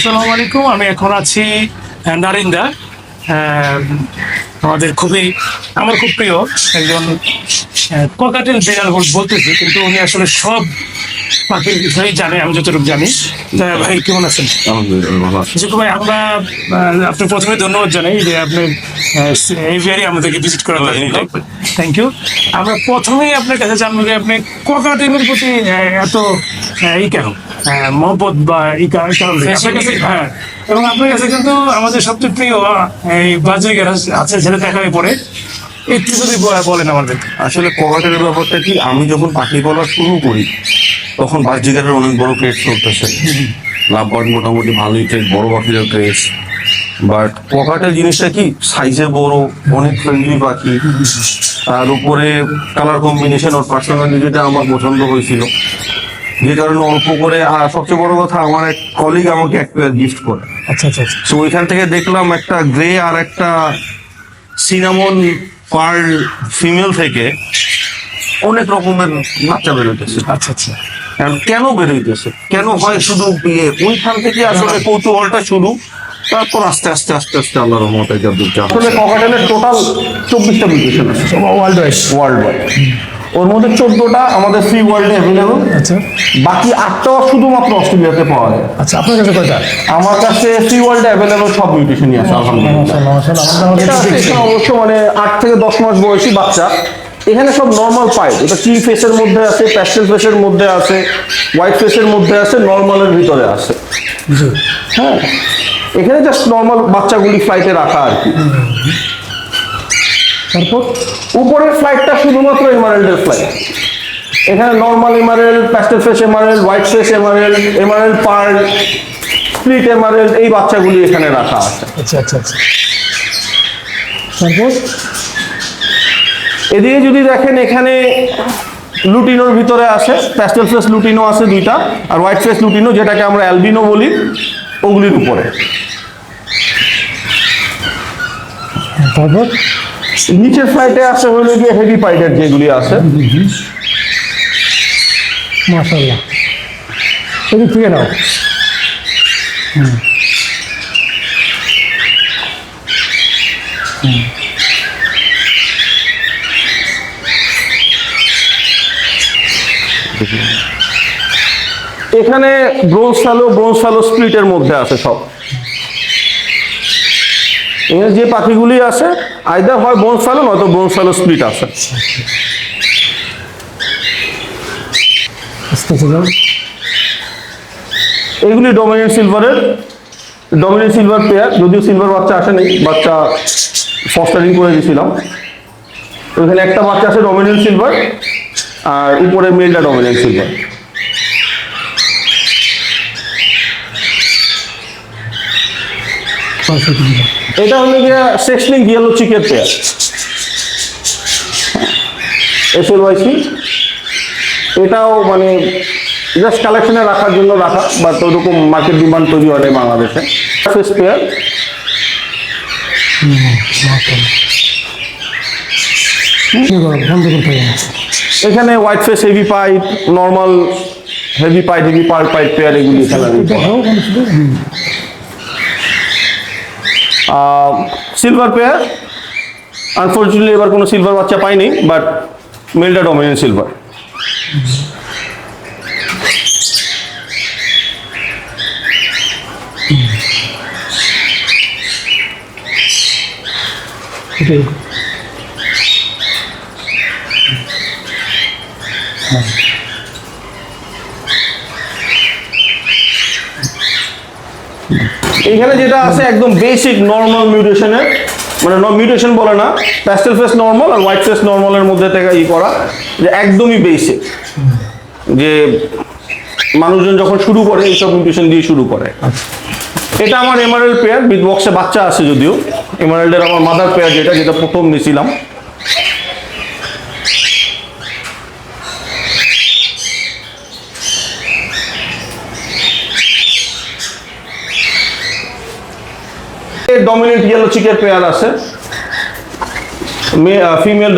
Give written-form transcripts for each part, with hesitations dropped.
আসসালামু আলাইকুম। আমি এখন আছি নারিন্দা। আমাদের আমার খুব প্রিয় একজন ককাটেল বিড়াল বলতেছি, কিন্তু উনি আসলে সব পাখির বিষয়ে জানে, আমি যতটুকু জানি। ভাই কেমন আছেন? জিকু ভাই, আমরা আপনি প্রথমে ধন্যবাদ জানাই যে আপনি এভিয়ারি আমাদেরকে ভিজিট করার জন্য। Thank you. আমরা প্রথমেই আপনার কাছে জানবো যে আপনি ককাটেলের প্রতি এত কেন মহব্বত বা কারণ হ্যাঁ, এবং আপনার কাছে কিন্তু আমাদের সবচেয়ে প্রিয় এই বাজরিগার আছে, যেটা দেখা হয়ে পড়ে। একটু যদি বলেন আমাদের। আসলে ককাটেলের ব্যাপারটা কি, আমি যখন পাখি পালা শুরু করি তখন বাজরিগারের অনেক বড় ক্রেজ চলতেছে। লাভবার্ড মোটামুটি ভালোই ক্রেজ, বড় পাখিদের ক্রেজ। বাট ককাটেল জিনিসটা কি, সাইজে বড়, অনেক ফ্রেন্ডলি পাখি, তার উপরে কালার কম্বিনেশন ওর পার্সোনালিটিটা আমার পছন্দ হয়েছিল, যে কারণে অল্প করে। আর সবচেয়ে বড় কথা, আমার এক কলিগ আমাকে এক পেয়ার গিফট করে। আচ্ছা আচ্ছা আচ্ছা। তো ওইখান থেকে দেখলাম একটা গ্রে আর একটা সিনামন পার্ল ফিমেল থেকে অনেক রকমের বাচ্চা বেরোইতেছে। আচ্ছা আচ্ছা। কেন বেরোইতেছে, কেন হয়, শুধু ওইখান থেকে আসলে কৌতূহলটা শুরু। তারপর আস্তে আস্তে আস্তে আস্তে আল্লাহর রহমতে আসলে ককাটেলের টোটাল 24টা মিউটেশন আছে ওয়ার্ল্ড ওয়াইড। ওর মধ্যে 14টা আমাদের ফ্রি ওয়ার্ল্ডে অ্যাভেলেবল। আচ্ছা বাকি 8টাও শুধুমাত্র অস্ট্রেলিয়াতে পাওয়া যায়। আচ্ছা, আপনার কাছে কয়টা? আমার কাছে ফ্রি ওয়ার্ল্ডে অ্যাভেলেবল সব মিউটেশনই আছে আলহামদুলিল্লাহ। এটা অবশ্য মানে 8 থেকে 10 মাস বয়সী বাচ্চা। এখানে সব নর্মাল পাই, এটা চিল ফেসের মধ্যে আছে, প্যাস্টেল ফেসের মধ্যে আছে, হোয়াইট ফেসের মধ্যে আছে, নর্মালের ভিতরে আছে। হ্যাঁ, এখানে জাস্ট নর্মাল বাচ্চাগুলি ফ্লাইটে রাখা আর কি। তারপর উপরের ফ্লাইটটা শুধুমাত্র এমারেল্ডের ফ্লাইট। এখানে normal emerald, pastel face emerald, white face emerald, emerald pearl, split emerald, এই বাচ্চাগুলি এখানে রাখা আছে। আচ্ছা আচ্ছা আচ্ছা। তারপর এদিকে যদি দেখেন, এখানে লুটিনোর ভিতরে আছে, প্যাস্টেল ফেস লুটিনো আছে 2টা, আর হোয়াইট ফেস লুটিনো, যেটাকে আমরা অ্যালবিনো বলি, ওগুলির উপরে। তারপর নিচের ফ্লাইটে আছে হলো গিয়ে হেভি পাইডের যেগুলি আছে। মাশাআল্লাহ, এদিক থেকে নাও। এখানে ব্রোঞ্জ ফ্যালো স্প্লিটের মধ্যে আছে সব। এখানে যে পাখিগুলি আছে আইদার হয় ব্রোঞ্জ ফ্যালো, নয়তো ব্রোঞ্জ ফ্যালো স্প্লিট আছে। আস্তে আস্তে যাও। এগুলি ডমিনেন্ট সিলভার পেয়ার, যদিও সিলভার বাচ্চা আসেনি, বাচ্চা ফস্টারিং করে দিয়েছিলাম। ওইখানে একটা বাচ্চা আছে ডমিনেন্ট সিলভার, আর উপরে মেলটা ডমিনেন্ট সিলভার। এটা হলো গিয়ে সেক্সলিং ইয়েলো চিকের পেয়ার, SLYC। এটাও মানে জাস্ট কালেকশনে রাখার জন্য রাখা, বাট ওরকম মার্কেট ডিমান্ড তৈরি হয় না বাংলাদেশে। ফেস পেয়ার, এখানে white face heavy pied, normal heavy pied, heavy pearl pied pair, এগুলি এখানে। সিলভার পেয়ার, আনফর্চুনেটলি এবার কোনো সিলভার বাচ্চা পাইনি, বাট মেলটা ডমিনেন্ট সিলভার। এখানে যেটা আছে একদম বেসিক নর্মাল মিউটেশনের, মানে মিউটেশন বলে না, প্যাস্টেল ফেস নর্মাল আর হোয়াইট ফেস নর্মালের মধ্যে থেকে করা, যে একদমই বেসিক, যে মানুষজন যখন শুরু করে এইসব মিউটেশন দিয়ে শুরু করে। এটা আমার এমারেল্ড পেয়ার, বিট বক্সে বাচ্চা আছে যদিও। এমারেল্ডের আমার মাদার পেয়ার, যেটা প্রথম নিয়েছিলাম। ডমিনেন্ট ইয়েলো চিকের পেয়ার আছে, ফিমেল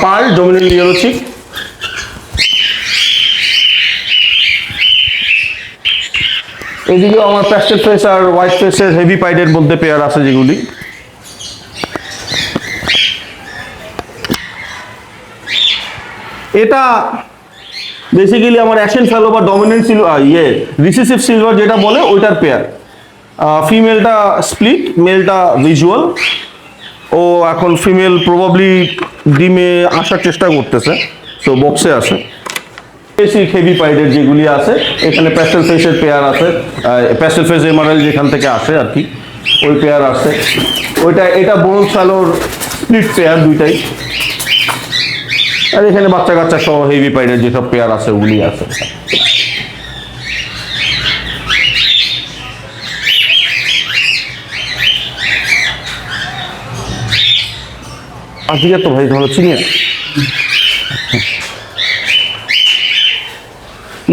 পার্ল ডমিনেন্ট ইয়েলো চিক। এদিকেও আমার প্যাস্টেল ফেস আর হোয়াইট ফেসের হেভি পাইডের মধ্যে পেয়ার আছে যেগুলি। এটা বেসিক্যালি আমার অ্যাকশন ফেলো বা ডমিনেন্ট রিসেসিভ সিলভার যেটা বলে ওইটার পেয়ার। ফিমেলটা স্প্লিট, মেলটা ভিজুয়াল। ও এখন ফিমেল প্রবাবলি ডিমে আসার চেষ্টা করতেছে, তো বক্সে আছে। বেসিক হেভি পাইডের যেগুলি আছে, এখানে প্যাস্টেল ফেসের পেয়ার আছে, প্যাস্টেল ফেস এমারেল যেখান থেকে আসে আর কি, ওই পেয়ার আছে। এটা ব্রোঞ্জ ফ্যালোর স্প্লিট পেয়ার দুইটাই। আর এখানে বাচ্চা কাচ্চা সহ হেভি পাইডের যেসব পেয়ার আছে ওগুলি আছে। আজকে তো ভাই ধরো চিনি না।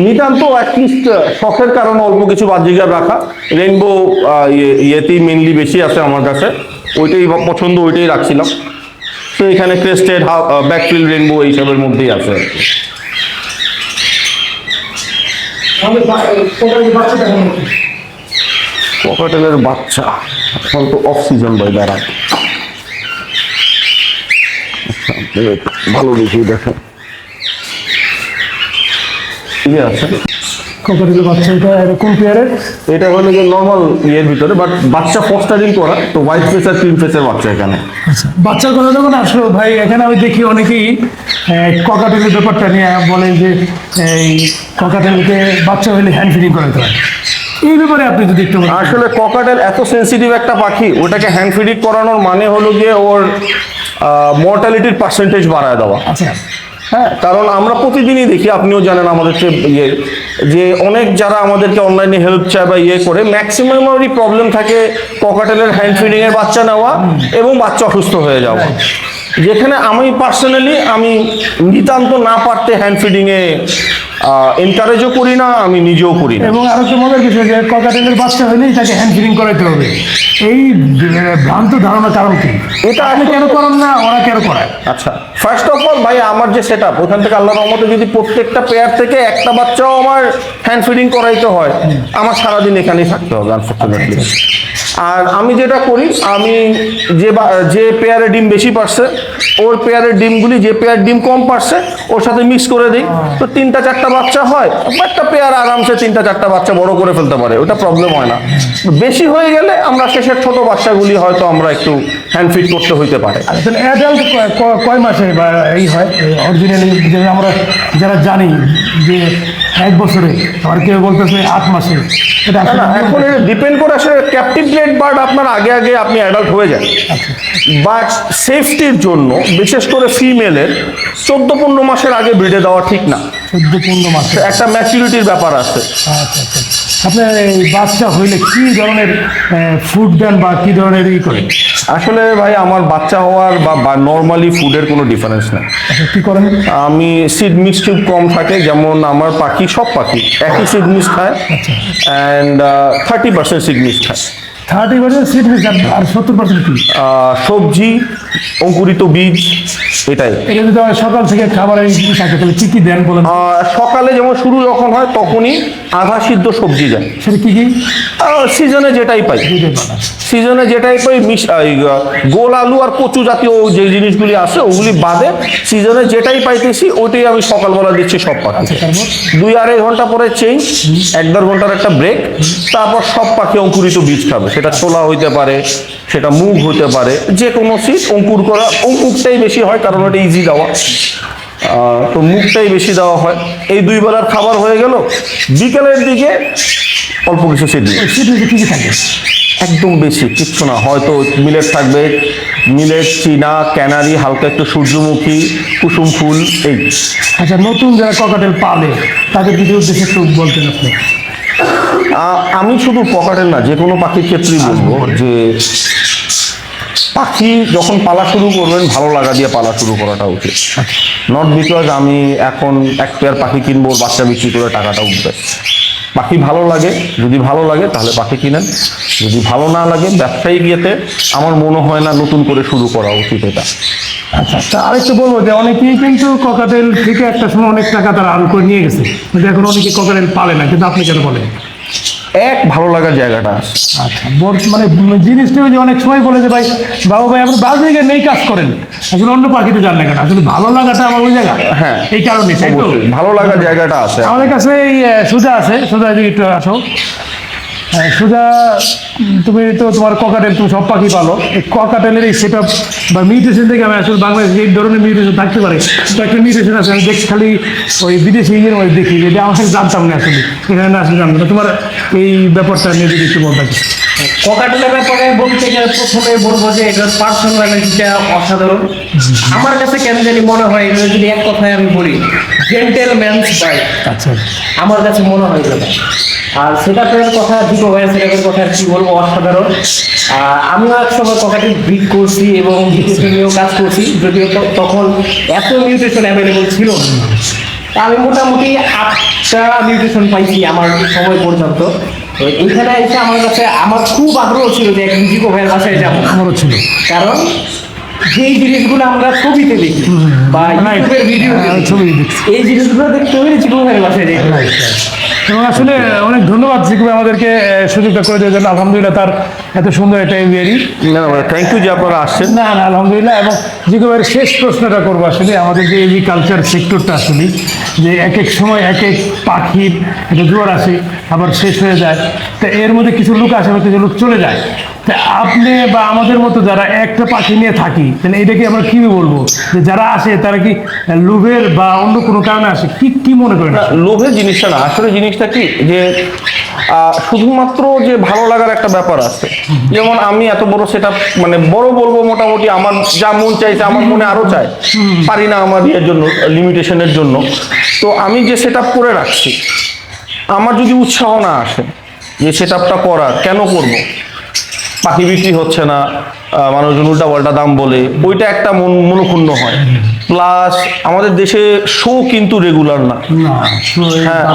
নিতান্ত অ্যাটলিস্ট শখের কারণে অল্প কিছু বাজিকার রাখা। রেইনবো ইয়েতেই মেনলি বেশি আছে আমার কাছে, ওইটাই পছন্দ, ওইটাই রাখছিলাম। তো এখানে ক্রেস্টেড, ব্যাকফিল, রেইনবো এইসবের মধ্যেই আছে আর কি। ককাটেলের বাচ্চা এখন তো অফ সিজন ভাই, দাঁড়ায় ভালো দেখি দেখেন। ঠিক আছে, ককাটেলের বাচ্চা এটা এরকম পেয়ারের? এটা হলো যে নর্মাল ইয়ের ভিতরে, বাট বাচ্চা ফস্টারিং করা, তো হোয়াইট ফেস আর ক্রিম ফেসের বাচ্চা এখানে। আচ্ছা, বাচ্চার কথা যখন আসলো ভাই, এখানে আমি দেখি অনেকেই ককাটেলের ব্যাপারটা নিয়ে বলে যে এই ককাটেলকে বাচ্চা হলে হ্যান্ড ফিডিং করাতে হয়। এই ব্যাপারে আপনি যদি একটু বলেন। আসলে ককাটেল এত সেন্সিটিভ একটা পাখি, ওটাকে হ্যান্ড ফিডিং করানোর মানে হলো গিয়ে ওর মর্টালিটির পার্সেন্টেজ বাড়ায় দেওয়া। আচ্ছা, হ্যাঁ, কারণ আমরা প্রতিদিনই দেখি, আপনিও জানেন আমাদের যে অনেক যারা আমাদেরকে অনলাইনে হেল্প চায় বা করে, ম্যাক্সিমামেরই প্রবলেম থাকে ককাটেলের হ্যান্ড ফিডিং এর বাচ্চা নেওয়া এবং বাচ্চা অসুস্থ হয়ে যাওয়া। যেখানে আমি পার্সোনালি আমি নিতান্ত না পারতে হ্যান্ড ফিডিং এ এনকারেজও করি না, আমি নিজেও করি না। এবং আরো একটা মজার বিষয় যে ককাটেলের বাচ্চা হলেই তাকে হ্যান্ড ফিডিং করাতে হবে, এই ভ্রান্ত ধারণার কারণ কি? এটা আপনি কেন করেন না, ওরা কেন করায়? আচ্ছা, ফার্স্ট অফ অল ভাই, আমার যে সেট আপ ওখান থেকে আল্লাহর রহমতে যদি প্রত্যেকটা পেয়ার থেকে একটা বাচ্চাও আমার হ্যান্ড ফিডিং করাইতে হয়, আমার সারাদিন এখানেই থাকতে হবে আনফর্চুনেটলি। আর আমি যেটা করি, আমি যে পেয়ারে ডিম বেশি পারছে ওর পেয়ারের ডিমগুলি যে পেয়ার ডিম কম পারছে ওর সাথে মিক্স করে দিই, তো 3-4টা বাচ্চা হয়। একটা পেয়ার আরামসে 3-4টা বাচ্চা বড় করে ফেলতে পারে, ওটা প্রবলেম হয় না। বেশি হয়ে গেলে আমরা শেষের ছোট বাচ্চাগুলি হয়তো আমরা একটু হ্যান্ড ফিড করতে হইতে পারে। অ্যাডাল্ট কয় মাসে বা এই হয় অরিজিনালি, আমরা যারা জানি যে 1 বছরে, আর কেউ বলতেছে 8 মাসে, এটা না, এখন এটা ডিপেন্ড করে আসলে ক্যাপটিভ ব্রেড বার্ড আপনার আগে আপনি অ্যাডাল্ট হয়ে যান, বাট সেফটির জন্য বিশেষ করে ফিমেলের 14-15 মাসের আগে ব্রিডে দেওয়া ঠিক না। 14-15 মাসে একটা ম্যাচুরিটির ব্যাপার আছে। আচ্ছা, আপনার এই বাচ্চা হইলে কি ধরনের ফুড দেন বা কি ধরনের ই করেন? আসলে ভাই, আমার বাচ্চা হওয়ার বা নর্মালি ফুডের কোনো ডিফারেন্স নেই। কি করেন? আমি সিড মিক্স খুব কম থাকে, যেমন আমার পাখি, সব পাখি একই সিড মিক্স খায়, অ্যান্ড 30% সিড মিক্স খায়। 30% সিড মিক্স আর 70% কি? সবজি, অঙ্কুরিত বীজ, এটাই। এটা যদি সকাল থেকে খাবারের থাকে তাহলে কি কি দেন বলেন? সকালে যেমন শুরু যখন হয় তখনই আধা সিদ্ধ সবজি দেয়। সেটা কি কি? সিজনে যেটাই পাই, সিজনে যেটাই পাই, গোল আলু আর কচু জাতীয় যে জিনিসগুলি আছে ওগুলি বাদে সিজনে যেটাই পাইতেছি ওইটাই আমি সকালবেলা দিচ্ছি সব পাখি। 2-2.5 ঘন্টা পরে চেঞ্জ, 1-1.5 ঘন্টার একটা ব্রেক, তারপর সব পাখি অঙ্কুরিত বীজ খাবে। সেটা ছোলা হইতে পারে, সেটা মুগ হতে পারে, যে কোনো সিড অঙ্কুর করা। অঙ্কুরটাই বেশি হয় কারণ ওটা ইজি দেওয়া, তো মুগটাই বেশি দেওয়া হয়। এই 2 বেলার খাবার হয়ে গেল। বিকেলের দিকে অল্প কিছু সিড কি কি থাকে? একদম বেশি কিচ্ছু না, হয়তো মিলেট থাকবে, মিলেট, চীনা, ক্যানারি, হালকা একটু সূর্যমুখী, কুসুম ফুল, এই। আচ্ছা, নতুন যারা ককাটেল পালে তাদের কিছু উদ্দেশ্যে একটু বলতেন আপনি? আমি শুধু ককাটেল না, যে কোনো পাখির ক্ষেত্রেই বলবো যে পাখি যখন পালা শুরু করবেন ভালো লাগা দিয়ে পালা শুরু করাটা উচিত। নট বিকজ আমি এখন এক পেয়ার পাখি কিনবো, বাচ্চা বিক্রি করে টাকাটা উঠবে। পাখি ভালো লাগে, যদি ভালো লাগে তাহলে পাখি কিনেন, যদি ভালো না লাগে ব্যবসায়ী গিয়েতে আমার মনে হয় না নতুন করে শুরু করা উচিত এটা। আচ্ছা, আরেকটু বলবো যে অনেকেই কিন্তু ককাটেল থেকে একটা সময় অনেক টাকা তারা আর্ন করে নিয়ে গেছে, কিন্তু এখন অনেকে ককাটেল পালে না, কিন্তু আপনি কেন বলেন? এক ভালো লাগার জায়গাটা আছে। আচ্ছা মানে জিনিসটা ওই যে অনেক সময় বলে যে ভাই বাবু ভাই আপনি বাজরিগার নেই কাজ করেন, আসলে অন্য পাখিতে যান না কেন, আসলে ভালো লাগাটা আমার ওই জায়গা। হ্যাঁ, এই কারণে তাই তো? অবশ্যই ভালো লাগার জায়গাটা আছে। আমাদের কাছে এই সুজা আছে, সুজা এদিকে একটু আসো। সুজা, তুমি তো তোমার ককাটেল, তুমি সব পাখি পালো, এই ককাটেলের এই সেট আপ বা মিউটেশন থেকে আমি আসলে বাংলাদেশে এই ধরনের মিউটেশন থাকতে পারে, তো একটা মিউটেশন আছে আমি দেখি খালি ওই বিদেশি ইয়ের মধ্যে দেখি, যেটা আমার সাথে জানতাম না আসলে, এখানে আসলে জানতাম না। তোমার এই ব্যাপারটা নিয়ে যদি একটু বলতে। ককাটেলের ব্যাপারে বলতে গেলে প্রথমে বলবো যে এটার পার্সোনালিটিটা অসাধারণ। আমার কাছে কেন জানি মনে হয় এটা যদি এক কথায় আমি বলি, জেন্টেলম্যানস বাইক আচ্ছা, আমার কাছে মনে হয় এটা। আর সেটাপের কথা, দুটো ভাইয়ের সেটাপের কথা কি বলবো, অসাধারণ। আমিও এক সময় ককাটেল ব্রিড করছি এবং মিউটেশন নিয়েও কাজ করছি, যদিও তখন এত মিউটেশন অ্যাভেলেবল ছিল না। তা আমি মোটামুটি 8টা মিউটেশন পাইছি আমার সময় পর্যন্ত। তো এখানে এসে আমার কাছে আমার খুব আগ্রহ ছিল যে একদিন জিকো ভাইয়ের বাসায় যাবো, আমারও ছিল। কারণ যেই জিনিসগুলো আমরা ছবিতে দেখি বা ইউটিউবের ভিডিও ছবি দেখছি, এই জিনিসগুলো দেখতে হলে জিকো ভাইয়ের বাসায় যাই। এবং আসলে অনেক ধন্যবাদ জিকু ভাই আমাদেরকে সুযোগটা করে দেওয়ার জন্য। আলহামদুলিল্লাহ, তার এত সুন্দর একটা এভিয়ারি। থ্যাংক ইউ যে আপনারা আসছেন। না না, আলহামদুলিল্লাহ। এবং জিকু ভাইয়ের শেষ প্রশ্নটা করবো, আসলে আমাদের যে এভিকালচার সেক্টরটা আসলে যে এক এক সময় এক এক পাখির একটা জোয়ার আসে, আবার শেষ হয়ে যায়, তা এর মধ্যে কিছু লোক আসে বা কিছু লোক চলে যায়। তা আপনি বা আমাদের মতো যারা একটা পাখি নিয়ে থাকি, তাহলে এটাকে আমরা কি বলবো, যে যারা আসে তারা কি লোভের বা অন্য কোনো কারণে আসে, কি কি মনে করেন? লোভের জিনিসটা না, আসলে জিনিসটা কি যে শুধুমাত্র যে ভালো লাগার একটা ব্যাপার আছে। যেমন আমি এত বড় সেটআপ, মানে বড় বলবো মোটামুটি আমার যা মন চাইছে, আমার মনে আরো চাই, পারি না আমার ইয়ের জন্য, লিমিটেশনের জন্য। তো আমি যে সেটআপ করে রাখছি, আমার যদি উৎসাহ না আসে যে সেটআপটা করার, কেন করব? পাখি বিক্রি হচ্ছে না, মানুষজন উল্টা পাল্টা দাম বলে, ওইটা একটা মনক্ষুণ্ণ হয়। প্লাস আমাদের দেশে শো কিন্তু রেগুলার না। হ্যাঁ,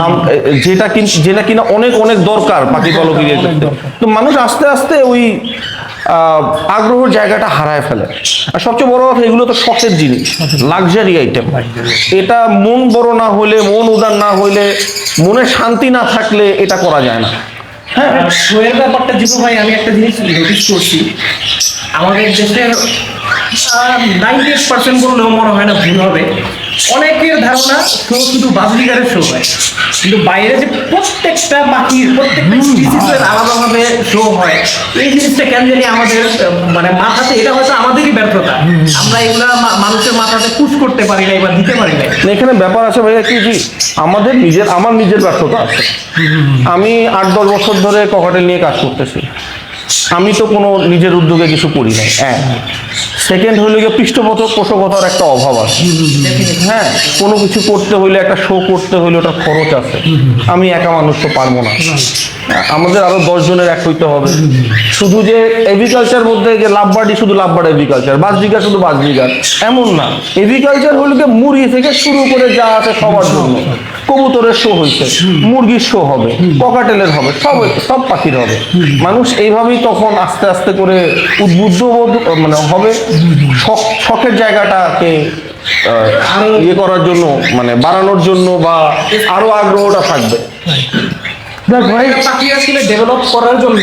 যেটা কিনা অনেক অনেক দরকার পাখি পালকের ইয়ে করতে। তো মানুষ আস্তে আস্তে ওই আগ্রহের জায়গাটা হারায় ফেলে। আর সবচেয়ে বড় কথা, এগুলো তো শখের জিনিস, লাক্সারি আইটেম। এটা মন বড় না হলে, মন উদার না হইলে, মনে শান্তি না থাকলে এটা করা যায় না। হ্যাঁ, শোয়ের ব্যাপারটা জিকো ভাই, আমি একটা জিনিস নোটিস করছি, আমাদের দেশের 98% বললেও মনে হয় না ভুল হবে, অনেকের ধারণা শো শুধু বাজরিগারের শো হয়, কিন্তু বাইরে যে প্রত্যেকটা পাখির প্রত্যেকটা স্পিসিসের আলাদাভাবে শো হয়, এই জিনিসটা কেন জানি আমাদের মানে মাথাতে, এটা হয়তো আমাদেরই ব্যর্থতা, আমরা এগুলা মানুষের মাথাতে পুশ করতে পারি না, এবার দিতে পারি না। এখানে ব্যাপার আছে ভাইয়া কি, আমার নিজের ব্যর্থতা আছে। আমি 8-10 বছর ধরে ককাটেল নিয়ে কাজ করতেছি, আমি তো কোনো নিজের উদ্যোগে কিছু করি নাই। সেকেন্ড হইলে গিয়ে পৃষ্ঠপোষকতার একটা অভাব আছে। হ্যাঁ, কোনো কিছু করতে হইলে, একটা শো করতে হইলে ওটা খরচ আছে, আমি একা মানুষ তো পারবো না, আমাদের আরো 10 জনের এক হইতে হবে। শুধু যে এভিকালচার মধ্যে যে লাভবার্ডই শুধু লাভবার্ড এভিকালচার, বাজরিগার শুধু বাজরিগার, এমন না। এভিকালচার হলে গিয়ে মুরগি থেকে শুরু করে যা আছে সবার জন্য। কবুতরের শো হয়েছে, মুরগির শো হবে, ককাটেলের হবে, সব পাখির হবে। মানুষ এইভাবেই তখন আস্তে আস্তে করে উদ্বুদ্ধ মানে হবে, শখের জায়গাটাকে ইয়ে করার জন্য, মানে বাড়ানোর জন্য, বা আরো আগ্রহটা থাকবে। পাখি আসলে ডেভেলপ করার জন্য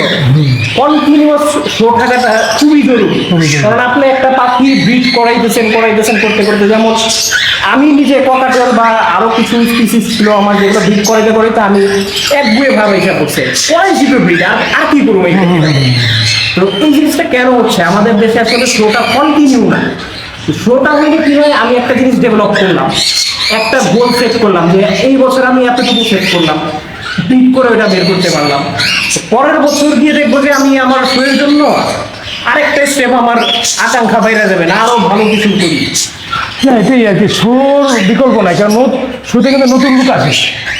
কন্টিনিউয়াস শো থাকাটা খুবই জরুরি। কারণ আপনি একটা পাখি ব্রিড করাইতেছেন করতে করতে, যেমন আমি নিজে ককাটেল বা আরো কিছু স্পিসিস ছিল আমার, যেগুলো ব্রিড করাইতে আমি একগুয়ে ভাবে এটা করছে, করাইছি তো ব্রিড, আর কি করবো এখানে। তো এই জিনিসটা কেন হচ্ছে আমাদের দেশে, আসলে শোটা কন্টিনিউ না। শোটা হলে কি হয়, আমি একটা জিনিস ডেভেলপ করলাম, একটা গোল সেট করলাম যে এই বছর আমি এতটুকু সেট করলাম, ঠিক করে ওটা বের করতে পারলাম। পরের বছর গিয়ে দেখবো যে আমি আমার শোয়ের জন্য আরেকটা স্টেপ আমার আকাঙ্ক্ষা বাইরে যাবে না, আরো ভালো কিছু করি। না, এটাই আর কি, শোর বিকল্প নাই, কারণ শোতে কিন্তু নতুন লোক আসে,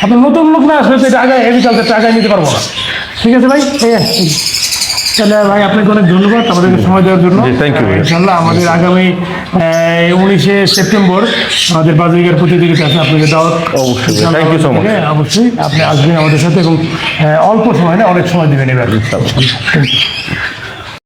আপনার নতুন লোক না আসলে তো এটা আগে এভিকালচারটা আগায় নিতে পারবো না। ঠিক আছে ভাই, তাহলে ভাই আপনাকে অনেক ধন্যবাদ আমাদেরকে সময় দেওয়ার জন্য। Thank you. ইনশাআল্লাহ আমাদের আগামী 19শে সেপ্টেম্বর আমাদের বাজরিগার প্রতিযোগিতা আছে, আপনাকে দাওয়াত। অবশ্যই, থ্যাংক ইউ সো মাচ। অবশ্যই আপনি আসবেন আমাদের সাথে, এবং অল্প সময় না, অনেক সময় দেবেন এবার।